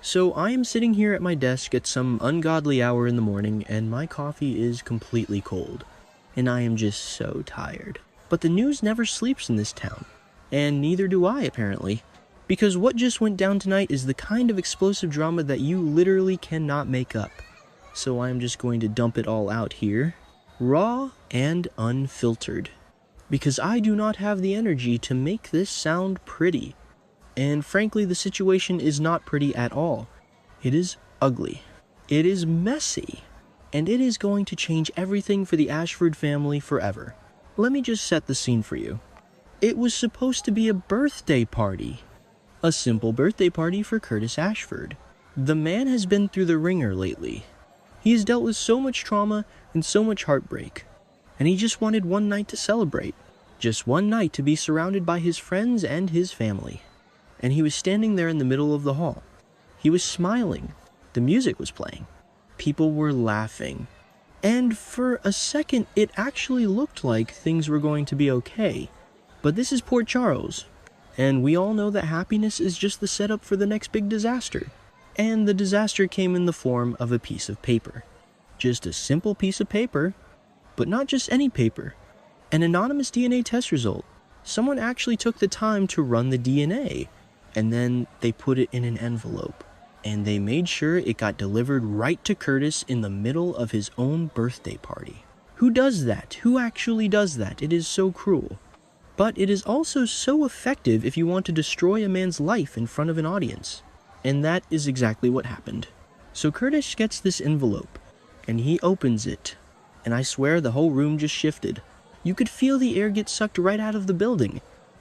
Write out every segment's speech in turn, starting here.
So I am sitting here at my desk at some ungodly hour in the morning, and my coffee is completely cold. And I am just so tired. But the news never sleeps in this town. And neither do I, apparently. Because what just went down tonight is the kind of explosive drama that you literally cannot make up. So I am just going to dump it all out here, raw and unfiltered. Because I do not have the energy to make this sound pretty. And frankly, the situation is not pretty at all. It is ugly. It is messy. And it is going to change everything for the Ashford family forever. Let me just set the scene for you. It was supposed to be a birthday party. A simple birthday party for Curtis Ashford. The man has been through the ringer lately. He has dealt with so much trauma and so much heartbreak. And he just wanted one night to celebrate. Just one night to be surrounded by his friends and his family. And he was standing there in the middle of the hall. He was smiling. The music was playing. People were laughing. And for a second, it actually looked like things were going to be okay. But this is Port Charles. And we all know that happiness is just the setup for the next big disaster. And the disaster came in the form of a piece of paper. Just a simple piece of paper. But not just any paper. An anonymous DNA test result. Someone actually took the time to run the DNA. And then they put it in an envelope. And they made sure it got delivered right to Curtis in the middle of his own birthday party. Who does that? Who actually does that? It is so cruel. But it is also so effective if you want to destroy a man's life in front of an audience. And that is exactly what happened. So Curtis gets this envelope. And he opens it. And I swear the whole room just shifted. You could feel the air get sucked right out of the building.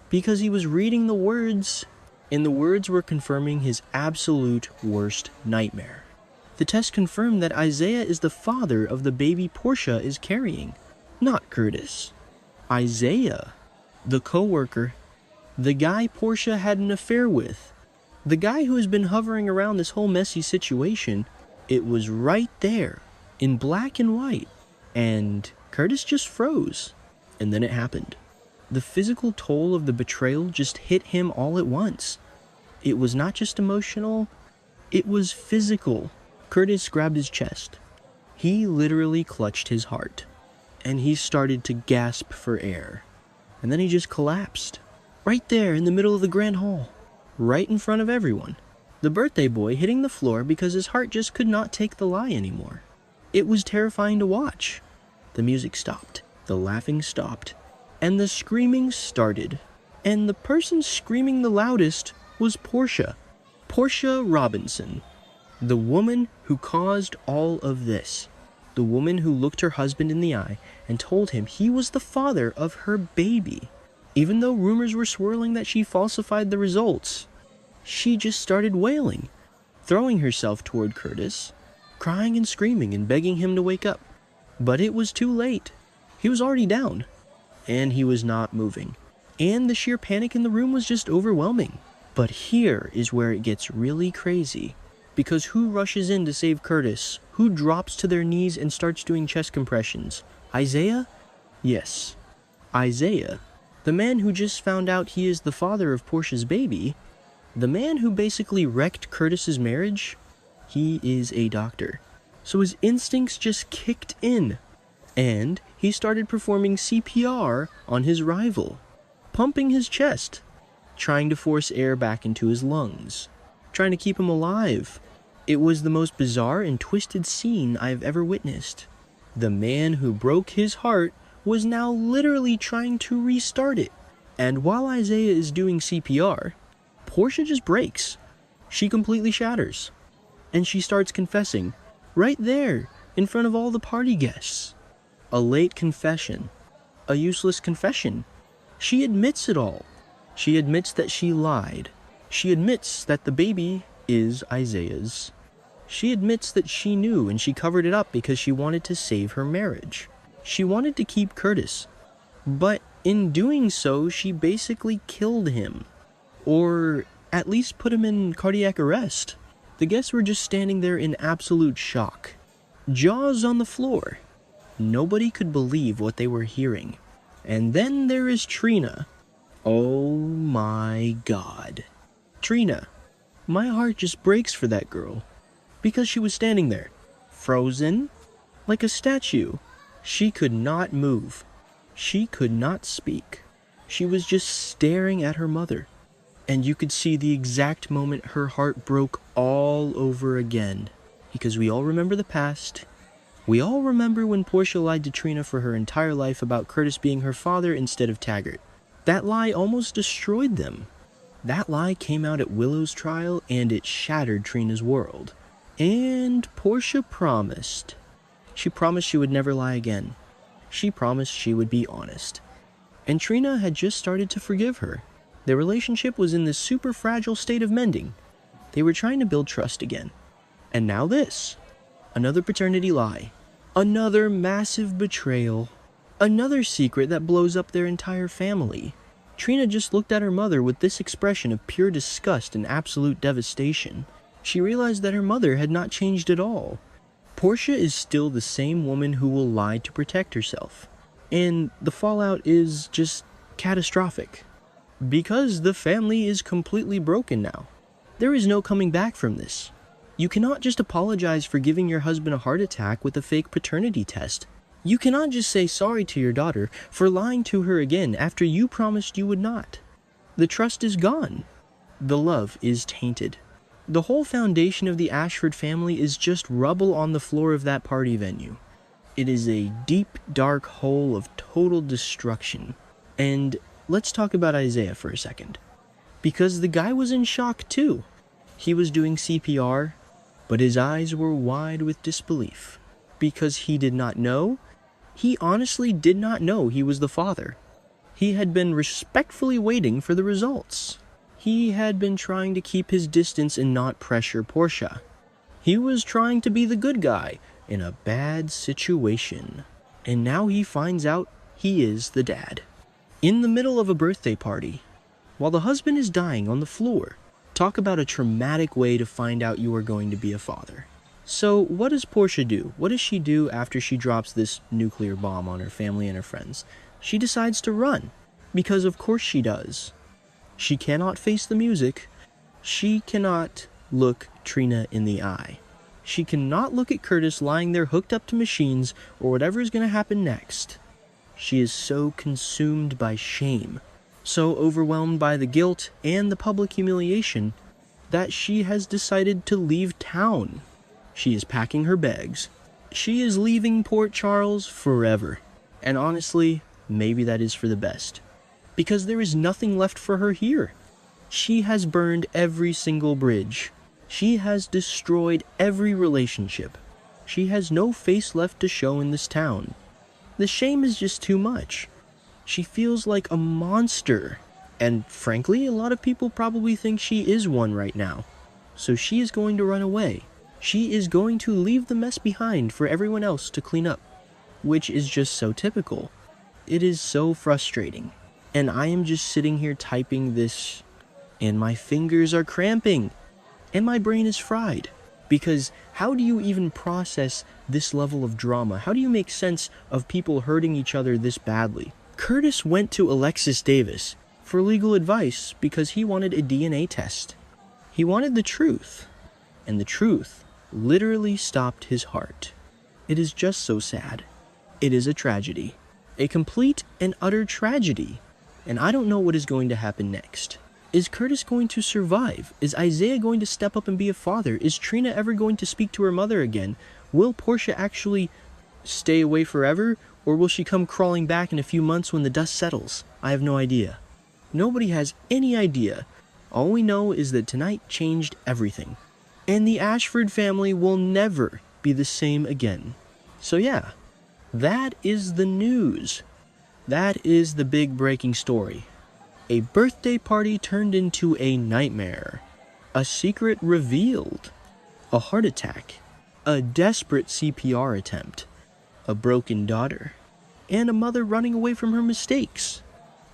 Because he was reading the words. And the words were confirming his absolute worst nightmare. The test confirmed that Isaiah is the father of the baby Portia is carrying. Not Curtis. Isaiah. The co-worker. The guy Portia had an affair with. The guy who has been hovering around this whole messy situation. It was right there. In black and white. And Curtis just froze. And then it happened. The physical toll of the betrayal just hit him all at once. It was not just emotional, it was physical. Curtis grabbed his chest. He literally clutched his heart. And he started to gasp for air. And then he just collapsed. Right there in the middle of the grand hall. Right in front of everyone. The birthday boy hitting the floor because his heart just could not take the lie anymore. It was terrifying to watch. The music stopped. The laughing stopped. And the screaming started. And the person screaming the loudest was Portia. Portia Robinson. The woman who caused all of this. The woman who looked her husband in the eye and told him he was the father of her baby. Even though rumors were swirling that she falsified the results. She just started wailing. Throwing herself toward Curtis. Crying and screaming and begging him to wake up. But it was too late. He was already down. And he was not moving. And the sheer panic in the room was just overwhelming. But here is where it gets really crazy. Because who rushes in to save Curtis? Who drops to their knees and starts doing chest compressions? Isaiah? Yes. Isaiah. The man who just found out he is the father of Portia's baby. The man who basically wrecked Curtis's marriage. He is a doctor. So his instincts just kicked in. And he started performing CPR on his rival, pumping his chest, trying to force air back into his lungs, trying to keep him alive. It was the most bizarre and twisted scene I've ever witnessed. The man who broke his heart was now literally trying to restart it. And while Isaiah is doing CPR, Portia just breaks. She completely shatters. And she starts confessing, right there, in front of all the party guests. A late confession. A useless confession. She admits it all. She admits that she lied. She admits that the baby is Isaiah's. She admits that she knew and she covered it up because she wanted to save her marriage. She wanted to keep Curtis. But in doing so, she basically killed him. Or at least put him in cardiac arrest. The guests were just standing there in absolute shock. Jaws on the floor. Nobody could believe what they were hearing. And then there is Trina. Oh my God. Trina. My heart just breaks for that girl. Because she was standing there, frozen, like a statue. She could not move. She could not speak. She was just staring at her mother. And you could see the exact moment her heart broke all over again. Because we all remember the past. We all remember when Portia lied to Trina for her entire life about Curtis being her father instead of Taggart. That lie almost destroyed them. That lie came out at Willow's trial and it shattered Trina's world. And Portia promised. She promised she would never lie again. She promised she would be honest. And Trina had just started to forgive her. Their relationship was in this super fragile state of mending. They were trying to build trust again. And now this. Another paternity lie. Another massive betrayal. Another secret that blows up their entire family. Trina just looked at her mother with this expression of pure disgust and absolute devastation. She realized that her mother had not changed at all. Portia is still the same woman who will lie to protect herself. And the fallout is just catastrophic. Because the family is completely broken now. There is no coming back from this. You cannot just apologize for giving your husband a heart attack with a fake paternity test. You cannot just say sorry to your daughter for lying to her again after you promised you would not. The trust is gone. The love is tainted. The whole foundation of the Ashford family is just rubble on the floor of that party venue. It is a deep, dark hole of total destruction. And let's talk about Isaiah for a second. Because the guy was in shock too. He was doing CPR, but his eyes were wide with disbelief. Because he did not know. He honestly did not know he was the father. He had been respectfully waiting for the results. He had been trying to keep his distance and not pressure Portia. He was trying to be the good guy in a bad situation. And now he finds out he is the dad. In the middle of a birthday party, while the husband is dying on the floor. Talk about a traumatic way to find out you are going to be a father. So what does Portia do? What does she do after she drops this nuclear bomb on her family and her friends? She decides to run. Because of course she does. She cannot face the music. She cannot look Trina in the eye. She cannot look at Curtis lying there hooked up to machines or whatever is going to happen next. She is so consumed by shame, so overwhelmed by the guilt and the public humiliation that she has decided to leave town. She is packing her bags. She is leaving Port Charles forever. And honestly, maybe that is for the best. Because there is nothing left for her here. She has burned every single bridge. She has destroyed every relationship. She has no face left to show in this town. The shame is just too much. She feels like a monster. And frankly, a lot of people probably think she is one right now. So she is going to run away. She is going to leave the mess behind for everyone else to clean up. Which is just so typical. It is so frustrating. And I am just sitting here typing this, and my fingers are cramping, and my brain is fried. Because how do you even process this level of drama? How do you make sense of people hurting each other this badly? Curtis went to Alexis Davis for legal advice because he wanted a DNA test. He wanted the truth, and the truth literally stopped his heart. It is just so sad. It is a tragedy. A complete and utter tragedy. And I don't know what is going to happen next. Is Curtis going to survive? Is Isaiah going to step up and be a father? Is Trina ever going to speak to her mother again? Will Portia actually stay away forever? Or will she come crawling back in a few months when the dust settles? I have no idea. Nobody has any idea. All we know is that tonight changed everything. And the Ashford family will never be the same again. So yeah, that is the news. That is the big breaking story. A birthday party turned into a nightmare. A secret revealed. A heart attack. A desperate CPR attempt. A broken daughter. And a mother running away from her mistakes.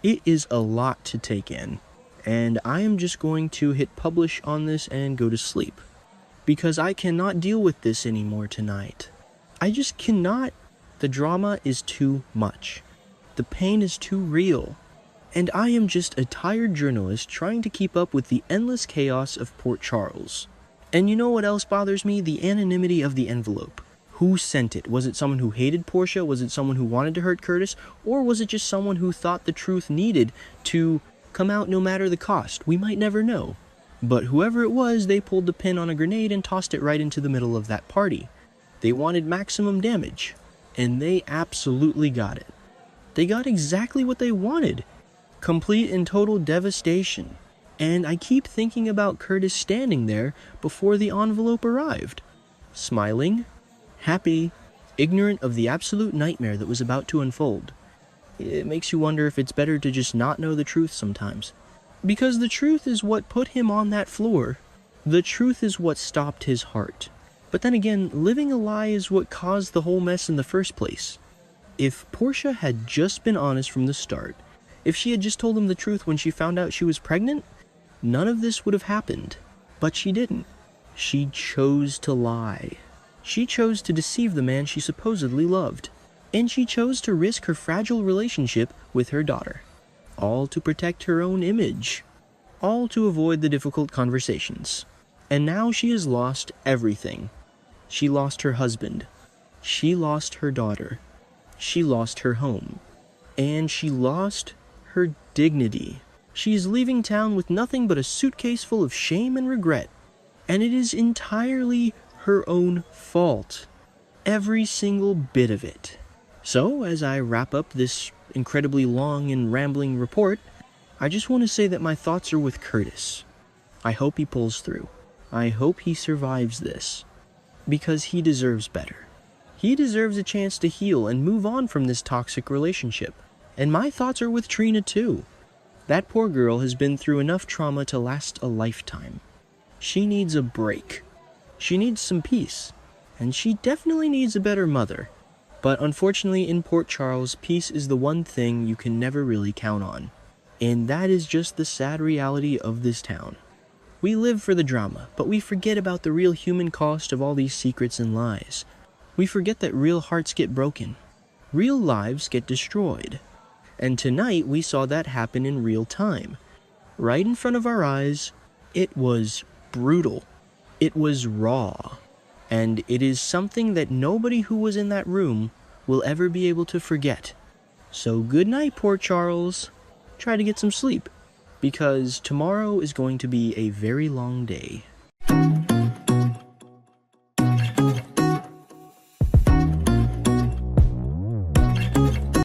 It is a lot to take in. And I am just going to hit publish on this and go to sleep. Because I cannot deal with this anymore tonight. I just cannot. The drama is too much. The pain is too real. And I am just a tired journalist trying to keep up with the endless chaos of Port Charles. And you know what else bothers me? The anonymity of the envelope. Who sent it? Was it someone who hated Portia? Was it someone who wanted to hurt Curtis? Or was it just someone who thought the truth needed to come out no matter the cost? We might never know. But whoever it was, they pulled the pin on a grenade and tossed it right into the middle of that party. They wanted maximum damage, and they absolutely got it. They got exactly what they wanted. Complete and total devastation. And I keep thinking about Curtis standing there before the envelope arrived. Smiling, happy, ignorant of the absolute nightmare that was about to unfold. It makes you wonder if it's better to just not know the truth sometimes. Because the truth is what put him on that floor. The truth is what stopped his heart. But then again, living a lie is what caused the whole mess in the first place. If Portia had just been honest from the start, if she had just told him the truth when she found out she was pregnant, none of this would have happened. But she didn't. She chose to lie. She chose to deceive the man she supposedly loved. And she chose to risk her fragile relationship with her daughter. All to protect her own image. All to avoid the difficult conversations. And now she has lost everything. She lost her husband. She lost her daughter. She lost her home. And she lost her dignity. She is leaving town with nothing but a suitcase full of shame and regret. And it is entirely her own fault. Every single bit of it. So, as I wrap up this incredibly long and rambling report, I just want to say that my thoughts are with Curtis. I hope he pulls through. I hope he survives this. Because he deserves better. He deserves a chance to heal and move on from this toxic relationship. And my thoughts are with Trina too. That poor girl has been through enough trauma to last a lifetime. She needs a break. She needs some peace. And she definitely needs a better mother. But unfortunately in Port Charles, peace is the one thing you can never really count on. And that is just the sad reality of this town. We live for the drama, but we forget about the real human cost of all these secrets and lies. We forget that real hearts get broken. Real lives get destroyed. And tonight we saw that happen in real time. Right in front of our eyes, it was brutal. It was raw. And it is something that nobody who was in that room will ever be able to forget. So good night, Port Charles. Try to get some sleep, because tomorrow is going to be a very long day.